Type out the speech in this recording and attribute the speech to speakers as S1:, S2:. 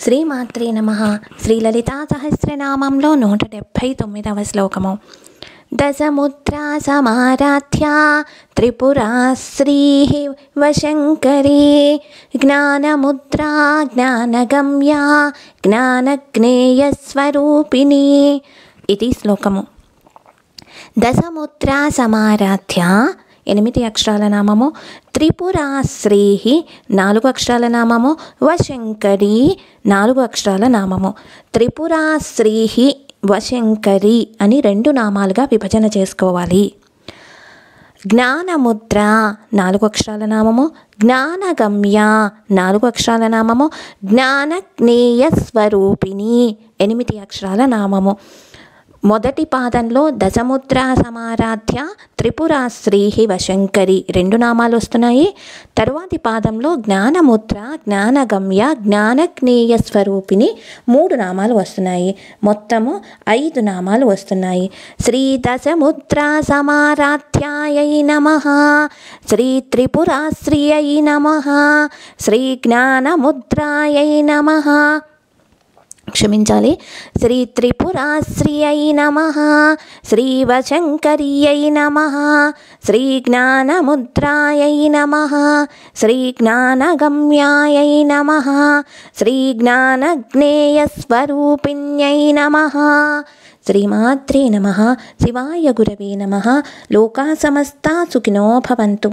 S1: శ్రీమాత్రే నమః. శ్రీ లలితా సహస్రనామంలో 179వ శ్లోకము. దశముద్రా సమారాధ్యా త్రిపురా శ్రీ వశంకరీ జ్ఞానముద్రా జ్ఞానగమ్యా జ్ఞానజ్ఞేయస్వరూపిణి. ఇది శ్లోకము. దశముద్రా సమారాధ్య 8 అక్షరాల నామము, త్రిపురా శ్రీ 4 అక్షరాల నామము, వశంకరీ 4 అక్షరాల నామము. త్రిపురా శ్రీ వశంకరీ అని 2 నామాలుగా విభజన చేసుకోవాలి. జ్ఞానముద్ర 4 అక్షరాల నామము, జ్ఞానగమ్య 4 అక్షరాల నామము, జ్ఞానజ్ఞేయస్వరూపిణి 8 అక్షరాల నామము. మొదటి పాదంలో దశముద్రా సమారాధ్య త్రిపురా శ్రీ వశంకరి 2 నామాలు వస్తున్నాయి. తరువాతి పాదంలో జ్ఞానముద్ర జ్ఞానగమ్య జ్ఞానజ్ఞేయ స్వరూపిణి 3 నామాలు వస్తున్నాయి. మొత్తము 5 నామాలు వస్తున్నాయి. శ్రీ దశముద్రా సమారాధ్యాయై నమః, శ్రీ త్రిపురా శ్రీయై నమః, శ్రీ జ్ఞానముద్రాయై నమః. క్షమించాలి. శ్రీ త్రిపురాశ్రియై నమః, శ్రీ వశంకర్యై నమః, శ్రీ జ్ఞానముద్రాయై నమః, శ్రీ జ్ఞానగమ్యాయై నమః, శ్రీ జ్ఞానజ్ఞేయస్వరూపిణ్యై నమః. శ్రీమాత్రే నమః. శివాయ గురవే నమః. లోకా సమస్తా సుఖినో భవంతు.